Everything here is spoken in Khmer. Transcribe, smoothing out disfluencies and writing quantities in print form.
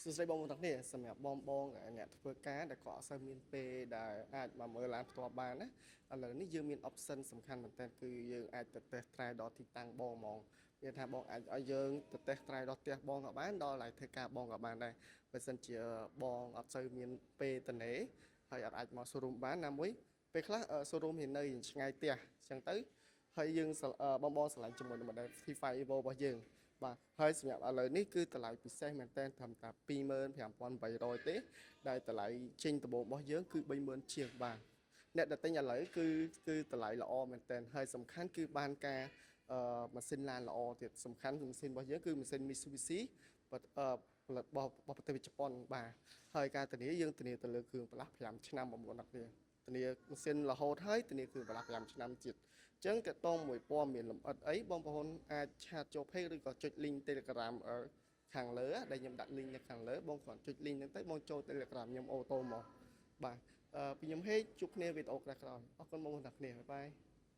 សួស្តីបងប្អូនទាំងគ្នាសម្រាប់បងអ្នកធ្វើការដែលក៏អត់សូវមានពេលដែលអាចមកមើលឡានផ្ទាល់បានណាឥឡូវនេះយើងមាន option សំខាន់មែនទែនគឺយើងអាចទៅតេស្ត drive ដល់ទីតាំងបងហ្មងមានថាបងអាចឲ្យយើងទៅតេស្ត drive ដល់ផ្ទះបងក៏បានដល់កន្លែងធ្វើការបងក៏បានដែរបើសិនជាបងអត់សូវមានពេលទៅណេហើយអត់អាចមក showroom បានណាមួយពេលខ្លះ showroom មាននៅឆ្ងាយផ្ទះអញ្ចឹងទៅហើយយើងបងឆ្លាញ់ជាមួយនឹង model T5 Evo របស់យើងបាទហើយសម្រាប់ឥឡូវនេះគឺតម្លៃពិសេសមែនតើត្រឹមតែ25,800ទេដែលតម្លៃចេញដំបូងរបស់យើងគឺ30,000ជាងបាទអ្នកដែលទិញឥឡូវគឺតម្លៃល្អមែនតើហើយសំខាន់គឺបានការម៉ាស៊ីនឡានល្អទៀតសំខាន់គឺម៉ាស៊ីនរបស់យើងគឺម៉ាស៊ីន Mitsubishi ផលិតរបស់ប្រទេសជប៉ុនបាទហើយការធានាយើងធានាទៅលើគ្រឿងបន្លាស់5ឆ្នាំបងប្អូនអរគុណធានាម៉ាស៊ីនរហូតហើយធានាគ្រឿងបន្លាស់5ឆ្នាំទៀតអញ្ចឹងតកតងមួយព័ត៌មានលម្អិតអីបងប្អូនអាចឆាតចូល page ឬក៏ចុច link Telegram ខាងលើដែលខ្ញុំដាក់ link នៅខាងលើបងគ្រាន់ចុច link ហ្នឹងទៅបងចូល Telegram ខ្ញុំអូតូមកបាទពីខ្ញុំហេកជួបគ្នាវីដេអូក្រោយៗអរគុណបងប្អូនទាំងគ្នាបាយបាយ